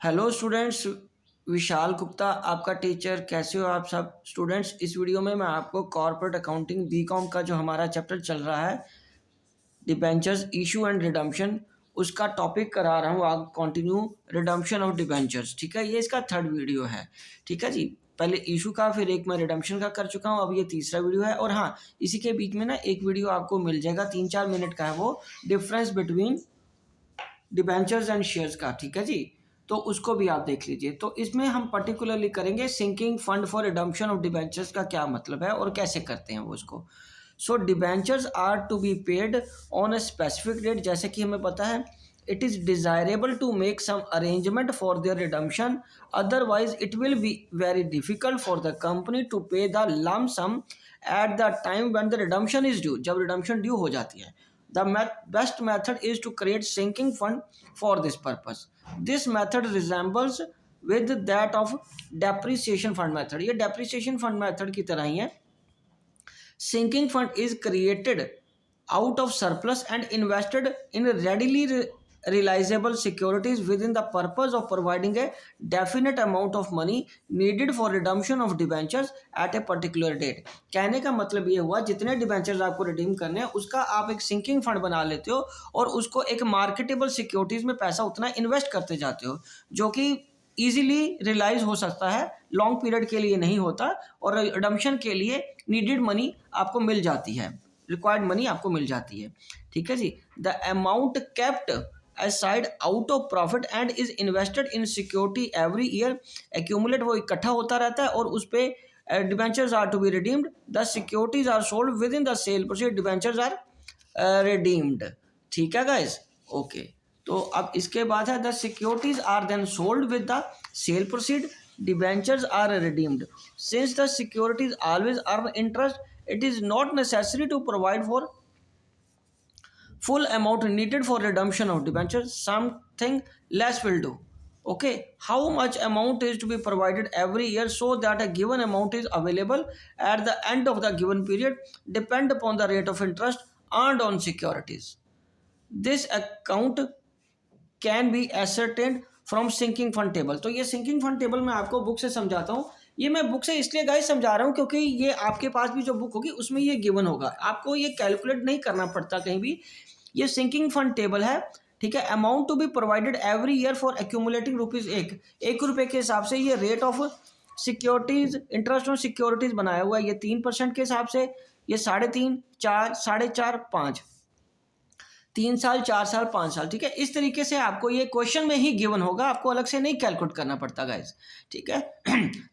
Hello students, Vishal Gupta आपका teacher. कैसे हो आप सब स्टूडेंट्स? इस वीडियो में मैं आपको कॉर्पोरेट अकाउंटिंग बीकॉम का जो हमारा चैप्टर चल रहा है, डिबेंचर्स इशू एंड रिडम्पशन, उसका टॉपिक करा रहा हूँ। आप कंटिन्यू रिडम्पशन ऑफ डिबेंचर्स। ठीक है, ये इसका थर्ड वीडियो है। ठीक है जी, पहले इशू का, फिर एक मैं रिडम्पशन का कर चुका हूँ, अब ये तीसरा वीडियो है। और हाँ, इसी के बीच में ना एक वीडियो आपको मिल जाएगा, 3-4 मिनट का है, वो difference between debentures and shares का। ठीक है जी, तो उसको भी आप देख लीजिए। तो इसमें हम पर्टिकुलरली करेंगे sinking fund for redemption of debentures का क्या मतलब है और कैसे करते हैं वो उसको। So debentures are to be paid on a specific date. जैसे कि हमें पता है, it is desirable to make some arrangement for their redemption, otherwise it will be very difficult for the company to pay the lump sum at the time when the redemption is due. जब redemption due हो जाती है, the best method is to create sinking fund for this purpose. This method resembles with that of depreciation fund method. ये depreciation fund method की तरह ही है। Sinking fund is created out of surplus and invested in readily realizable securities within the purpose of providing a definite amount of money needed for redemption of debentures at a particular date. कहने का मतलब ये हुआ, जितने debentures आपको redeem करने हैं उसका आप एक सिंकिंग फंड बना लेते हो और उसको एक मार्केटेबल सिक्योरिटीज में पैसा उतना इन्वेस्ट करते जाते हो जो कि ईजिली रियलाइज हो सकता है, लॉन्ग पीरियड के लिए नहीं होता, और रिडम्पशन के लिए नीडेड मनी आपको मिल जाती है, रिक्वायर्ड मनी आपको मिल जाती है। ठीक है जी, the amount kept aside out of profit and is invested in security every year accumulate, वो इकट्ठा होता रहता है और उस पर debentures are to be redeemed, the securities are sold within the sale proceed, debentures are redeemed। ठीक है गाइज, ओके। तो अब इसके बाद है, the securities are then sold with the sale proceed, debentures are redeemed. Since the securities always earn interest, it is not necessary to provide for full amount needed for redemption of debentures, something less will do. Okay, how much amount is to be provided every year so that a given amount is available at the end of the given period depend upon the rate of interest earned on securities. This account can be ascertained from sinking fund table. तो ये sinking fund table मैं आपको book से समझाता हूँ। ये मैं book से इसलिए गाइस समझा रहा हूँ क्योंकि ये आपके पास भी जो बुक होगी उसमें ये गिवन होगा, आपको ये कैलकुलेट नहीं करना पड़ता कहीं भी। ये सिंकिंग फंड टेबल है, ठीक है। Amount to be provided every year for accumulating rupees एक रुपये के हिसाब से ये rate of securities, interest on securities बनाया हुआ है। ये 3% के हिसाब से, ये 3.5, 4, 4.5, 5, 3 साल, 4 साल, 5 साल। ठीक है, इस तरीके से आपको ये क्वेश्चन में ही गिवन होगा, आपको अलग से नहीं कैलकुलेट करना पड़ता गाइज। ठीक है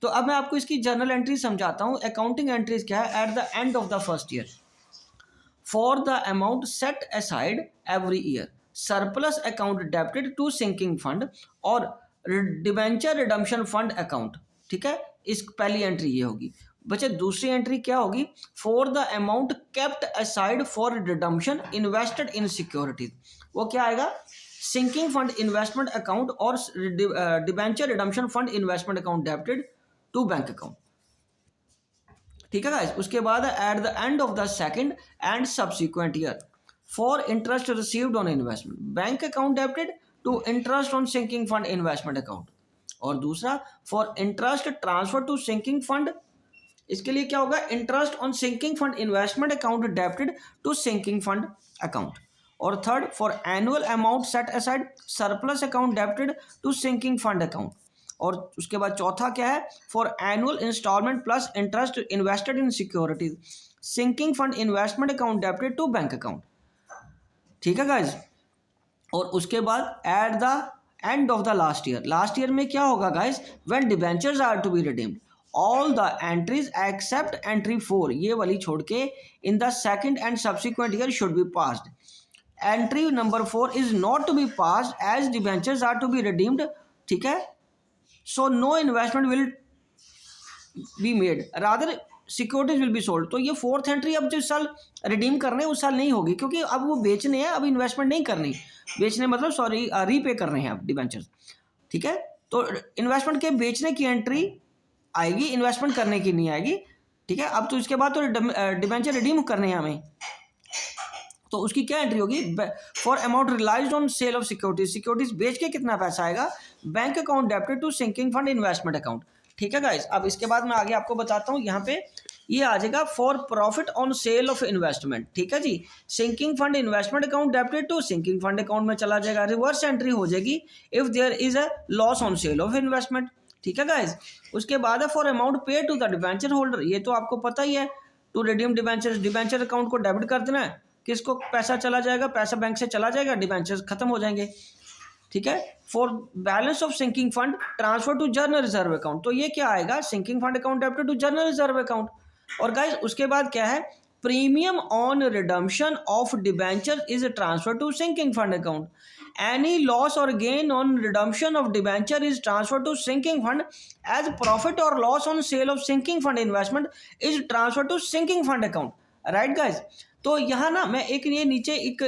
तो अब मैं आपको इसकी जर्नल एंट्री समझाता हूँ। अकाउंटिंग एंट्रीज क्या है? At the end of the first year for the amount set aside every year, surplus account debited to sinking fund और डिबेंचर रिडम्पशन फंड अकाउंट। ठीक है, इस पहली एंट्री ये होगी। बच्चे दूसरी एंट्री क्या होगी? For the amount kept aside for redemption invested in securities. वो क्या आएगा? सिंकिंग फंड इन्वेस्टमेंट अकाउंट और debenture redemption fund investment account debited to bank account. ठीक है गाइस, उसके बाद at the end of the second and subsequent year for interest received on investment, bank account debited to interest on sinking fund investment account. और दूसरा for interest transfer to sinking fund, इसके लिए क्या होगा? Interest on sinking fund investment account debited to sinking fund account. और third for annual amount set aside surplus account debited to sinking fund account. और उसके बाद चौथा क्या है? For annual instalment plus interest invested in securities, sinking fund investment account debited to bank account. ठीक है guys, और उसके बाद at the end of the last year, last year में क्या होगा guys? When debentures are to be redeemed, all the entries except entry 4, ये वाली छोड़ के, in the second and subsequent year should be passed. Entry number 4 is not to be passed as debentures are to be redeemed. ठीक है, so no investment will be made, rather securities will be sold. तो ये fourth entry अब जिस साल redeem करने उस साल नहीं होगी, क्योंकि अब वो बेचने हैं, अब इन्वेस्टमेंट नहीं करनी। बेचने मतलब सॉरी रीपे कर रहे हैं अब डिबेंचर्स। ठीक है, तो इन्वेस्टमेंट के बेचने की एंट्री आएगी, इन्वेस्टमेंट करने की नहीं आएगी। ठीक है, अब तो इसके बाद तो डिबेंचर रिडीम करने हैं हमें, तो उसकी क्या एंट्री होगी? For amount realised on sale of securities, securities बेच के कितना पैसा आएगा? Bank account debited to sinking fund investment account. ठीक है गाइस, अब इसके बाद मैं आगे आपको बताता हूँ। यहाँ पे ये आ जाएगा for profit on sale of investment. ठीक है जी, sinking fund investment account debited to sinking fund account में चला जाएगा। रिवर्स एंट्री हो जाएगी if there is a loss on sale of investment. ठीक है गाइस, उसके बाद है for amount pay to the debenture holder. ये तो आपको पता ही है, to redeem debenture, debenture account को डेबिट कर देना है, किसको पैसा चला जाएगा, पैसा बैंक से चला जाएगा, डिबेंचर खत्म हो जाएंगे। ठीक है, for balance of sinking fund transfer to general reserve account, तो ये क्या आएगा, sinking fund account debited to general reserve account. और गाइस उसके बाद क्या है, premium on redemption of debenture is transfer to sinking fund account. Any loss or gain on redemption of debenture is transfer to sinking fund as profit or loss on sale of sinking fund investment is transfer to sinking fund account. Right guys, तो यहाँ ना मैं एक ये नीचे एक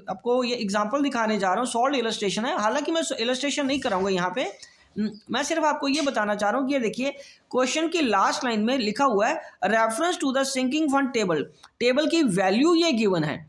आपको ये एग्जांपल दिखाने जा रहा हूँ, सॉल्व इलस्ट्रेशन है, हालांकि मैं इलस्ट्रेशन नहीं कराऊंगा यहाँ पे, मैं सिर्फ आपको ये बताना चाह रहा हूँ कि ये देखिए क्वेश्चन की लास्ट लाइन में लिखा हुआ है reference to the sinking fund table, table की वैल्यू ये गिवन है,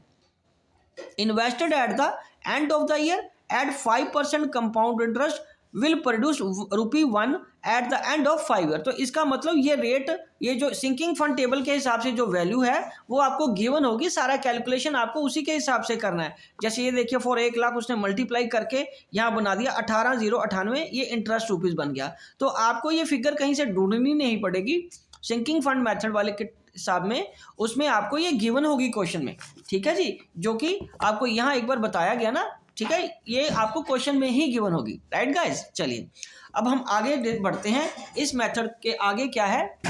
invested at the end of the year at 5% compound interest will produce ₹1 at the end of 5 year. तो इसका मतलब ये रेट, ये जो सिंकिंग फंड टेबल के हिसाब से जो वैल्यू है वो आपको गिवन होगी, सारा कैलकुलेशन आपको उसी के हिसाब से करना है। जैसे ये देखिए फॉर 1 लाख उसने मल्टीप्लाई करके यहाँ बना दिया 18,098, ये इंटरेस्ट रुपीज़ बन गया। तो आपको ये फिगर कहीं से ढूंढनी नहीं पड़ेगी, सिंकिंग फंड मेथड वाले के हिसाब में उसमें आपको ये गिवन होगी क्वेश्चन में। ठीक है जी, जो कि आपको यहाँ एक बार बताया गया ना, ठीक है, ये आपको क्वेश्चन में ही गिवन होगी। राइट गाइस, चलिए अब हम आगे बढ़ते हैं। इस मेथड के आगे क्या है,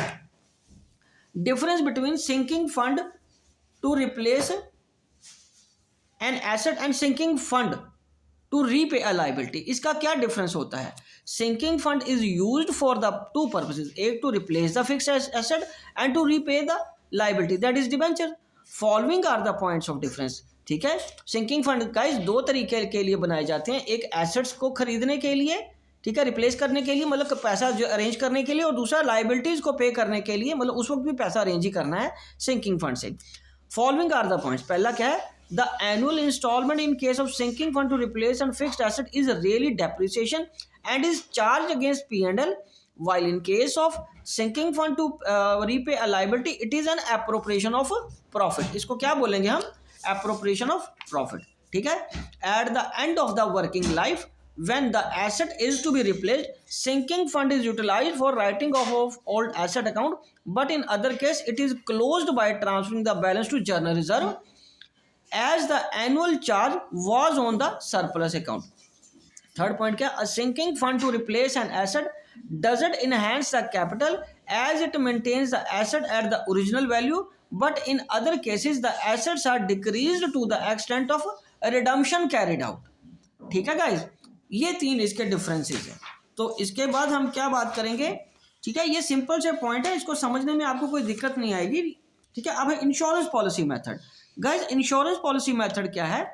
difference between sinking fund to replace an asset and sinking fund to repay a liability. इसका क्या डिफरेंस होता है, sinking fund is used for the two purposes, एक to replace the fixed asset and to repay the liability that is debenture. Following are the points of difference. ठीक है, sinking fund guys दो तरीके के लिए बनाए जाते हैं, एक एसेट्स को खरीदने के लिए, ठीक है, रिप्लेस करने के लिए, मतलब पैसा जो अरेंज करने के लिए, और दूसरा लायबिलिटीज को पे करने के लिए, मतलब उस वक्त भी पैसा अरेंज ही करना है सिंकिंग फंड से। फॉलोइंग आर द पॉइंट्स, पहला क्या है, the annual installment in case of sinking fund to replace and fixed asset is really depreciation and is charge against P&L, while in case of sinking fund to repay a liability it is an appropriation of profit। इसको क्या बोलेंगे हम, appropriation of profit। ठीक है, at the end of the working life when the asset is to be replaced, sinking fund is utilized for writing off of old asset account, but in other case it is closed by transferring the balance to general reserve as the annual charge was on the surplus account। Third point क्या, a sinking fund to replace an asset doesn't enhance the capital as it maintains the asset at the original value, but in other cases the assets are decreased to the extent of redemption carried out। ठीक है guys, ये तीन इसके differences हैं। तो इसके बाद हम क्या बात करेंगे, ठीक है, ये सिंपल से पॉइंट है, इसको समझने में आपको कोई दिक्कत नहीं आएगी। ठीक है, अब है insurance policy method. Guys insurance policy method क्या है,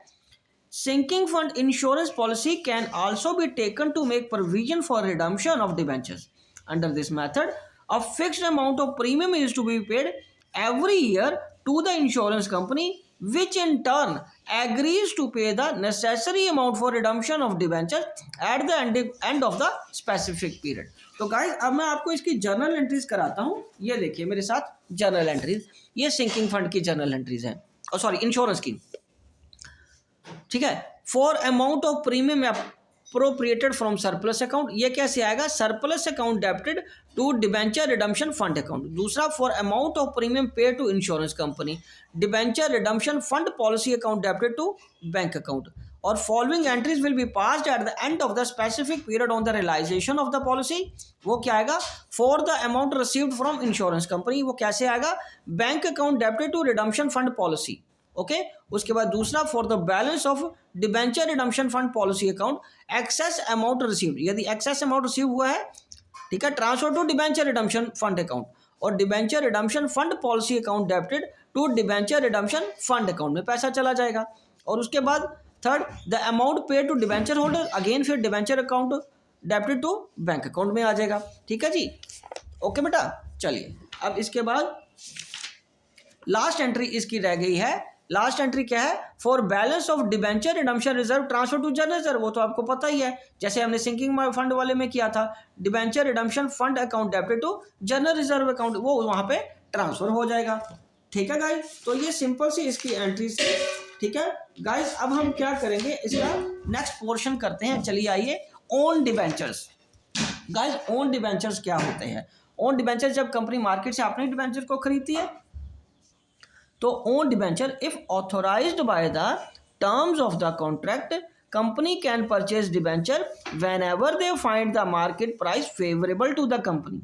sinking fund insurance policy can also be taken to make provision for redemption of debentures। Under this method, a fixed amount of premium is to be paid every year to the insurance company, which in turn agrees to pay the necessary amount for redemption of debentures at the end of the specific period। तो guys अब मैं आपको इसकी journal entries कराता हूँ। ये देखिए मेरे साथ जर्नल एंट्रीज, ये सिंकिंग फंड की जर्नल एंट्रीज हैं, और सॉरी इंश्योरेंस की। ठीक है, for amount of premium appropriated from surplus account, ये कैसे आएगा, surplus account debited to debenture redemption fund account. दूसरा, for amount of premium pay to insurance company, debenture redemption fund policy account debited to bank account. और following entries will be passed at the end of the specific period on the realisation of the policy. वो क्या आएगा, for the amount received from insurance company, वो कैसे आएगा, bank account debited to redemption fund policy. Okay, उसके बाद दूसरा, for the balance of debenture redemption fund policy account excess amount received, यदि एक्सेस अमाउंट रिसीव हुआ है, ठीक है, transfer to debenture redemption fund account, और debenture redemption fund policy account debited to debenture redemption fund account में पैसा चला जाएगा। और उसके बाद third, the amount paid to debenture holder, again फिर debenture account debited to bank account में आ जाएगा। ठीक है जी, ओके बेटा, चलिए अब इसके बाद लास्ट एंट्री इसकी रह गई है लास्ट एंट्री क्या है, for balance of debenture redemption reserve transfer to general reserve, वो तो आपको पता ही है, जैसे हमने सिंकिंग फंड वाले में किया था, debenture redemption fund account debited to general reserve account, वो वहां पे ट्रांसफर हो जाएगा। ठीक है गाइस, तो ये सिंपल सी इसकी एंट्री से। ठीक है गाइस, अब हम क्या करेंगे, इसका नेक्स्ट पोर्शन करते हैं। चलिए आइए, own debentures. Guys own debentures क्या होते हैं? ओन डिबेंचर, जब कंपनी मार्केट से अपने डिबेंचर को खरीदती है तो own debenture, if authorised by the terms of the contract, company can purchase debenture whenever they find the market price favourable to the company.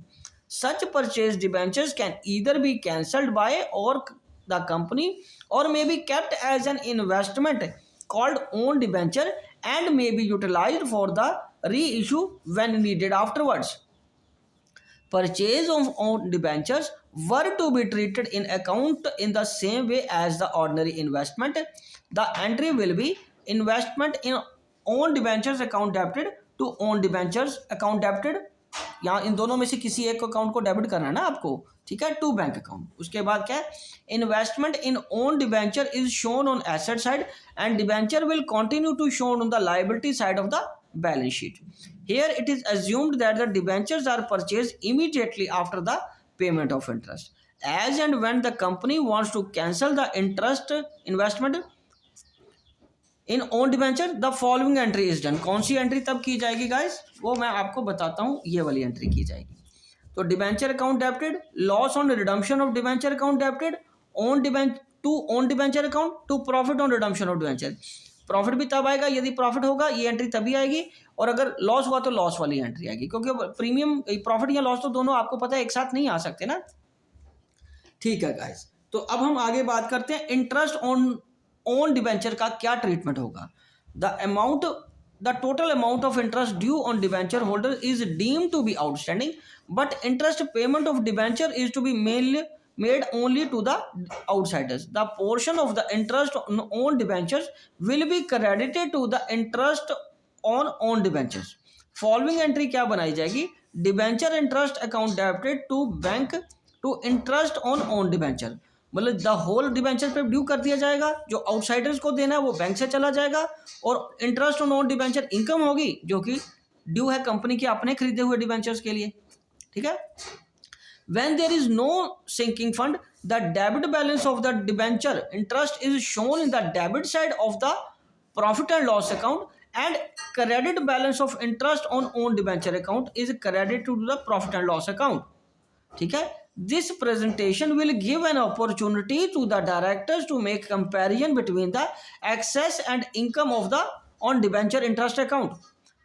Such purchase debentures can either be cancelled by or the company or may be kept as an investment called own debenture and may be utilized for the reissue when needed afterwards. Purchase of own debentures were to be treated in account in the same way as the ordinary investment. The entry will be investment in own debentures account debited to own debentures account debited. यहाँ इन दोनों में से किसी एक account को debit करना है ना आपको, ठीक है, टू बैंक अकाउंट। उसके बाद क्या है, investment in own debenture is shown on asset side and debenture will continue to shown on the liability side of the balance sheet. Here it is assumed that the debentures are purchase immediately after the payment of interest. As and when the company wants to cancel the interest investment in own debenture the following entry is done. कौन सी entry तब की जाएगी guys, वो मैं आपको बताता हूँ, ये वाली एंट्री की जाएगी। तो debenture account debited, loss on redemption of debenture account debited, own debenture account to profit on redemption of debenture. Profit भी तब आएगा यदि प्रॉफिट होगा, ये एंट्री तभी आएगी, और अगर लॉस हुआ तो लॉस वाली एंट्री आएगी, क्योंकि प्रीमियम प्रॉफिट या लॉस तो दोनों आपको पता है एक साथ नहीं आ सकते ना। ठीक है गाइस, तो अब हम आगे बात करते हैं इंटरेस्ट ऑन ओन डिबेंचर का क्या ट्रीटमेंट होगा। The total amount of interest due on debenture holder is deemed to be outstanding, but interest payment of debenture is to be made only to the outsiders. The portion of the interest on debentures will be credited to the interest on own debentures. Following entry क्या बनाई जाएगी, debenture interest account debited to bank to interest on own debenture, मतलब the whole debenture पे due कर दिया जाएगा, जो outsiders को देना है वो बैंक से चला जाएगा, और interest on own debenture income होगी जो कि ड्यू है कंपनी के अपने खरीदे हुए डिबेंचर्स के लिए। ठीक है, when there is no sinking fund, the debit balance of the debenture interest is shown in the debit side of the profit and loss account, and credit balance of interest on own debenture account is credited to the profit and loss account. ठीक है, this presentation will give an opportunity to the directors to make comparison between the excess and income of the on debenture interest account.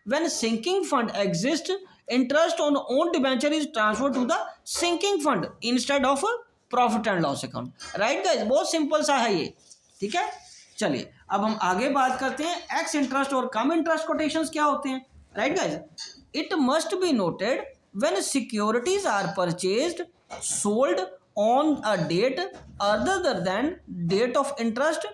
When sinking fund exists, interest on own debenture is transferred to the sinking fund instead of profit and loss account. Right guys, बहुत simple सा है ये। ठीक है, चलिए अब हम आगे बात करते हैं एक्स इंटरेस्ट और कम इंटरेस्ट कोटेशंस क्या होते हैं। Right guys, it must be noted when securities are purchased sold on a date other than date of interest.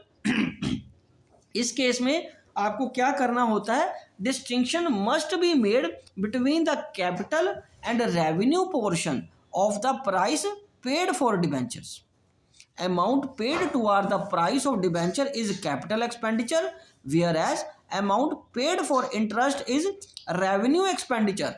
इस केस में आपको क्या करना होता है, distinction must be made between the capital and revenue portion of the price paid for debentures. Amount paid toward the price of debenture is capital expenditure, whereas amount paid for interest is revenue expenditure.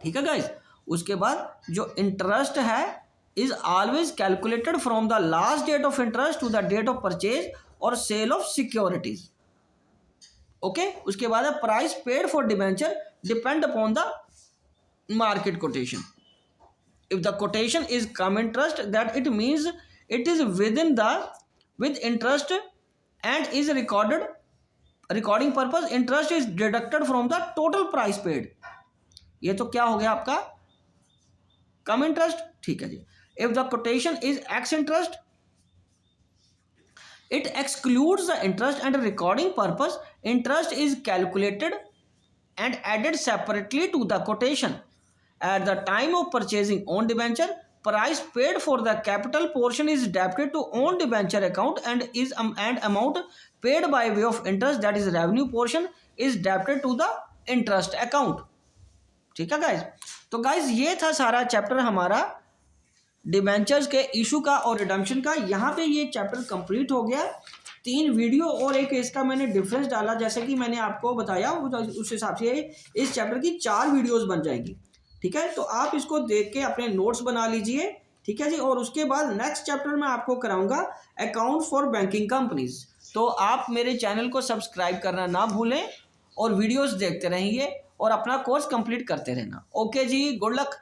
ठीक है guys, उसके बाद जो interest है is always calculated from the last date of interest to the date of purchase और sale of securities. Okay, उसके बाद है price paid for debenture depend upon the market quotation. If the quotation is cum interest that it means it is with interest and is recording purpose interest is deducted from the total price paid. ये तो क्या हो गया आपका कम interest. ठीक है जी, if the quotation is ex interest it excludes the interest and recording purpose. Interest is calculated and added separately to the quotation. At the time of purchasing own debenture, price paid for the capital portion is debited to own debenture account and amount paid by way of interest, that is revenue portion, is debited to the interest account. ठीक है guys, तो guys ये था सारा chapter हमारा debentures के issue का और रिडम्पशन का। यहाँ पे ये चैप्टर कंप्लीट हो गया। 3 वीडियो और एक इसका मैंने डिफरेंस डाला, जैसे कि मैंने आपको बताया उस हिसाब से इस चैप्टर की 4 वीडियोस बन जाएंगी। ठीक है, तो आप इसको देख के अपने नोट्स बना लीजिए। ठीक है जी, और उसके बाद नेक्स्ट चैप्टर में आपको कराऊंगा अकाउंट फॉर बैंकिंग कंपनीज। तो आप मेरे चैनल को सब्सक्राइब करना ना भूलें और वीडियोस देखते रहिए और अपना कोर्स कंप्लीट करते रहना। ओके जी, गुड लक।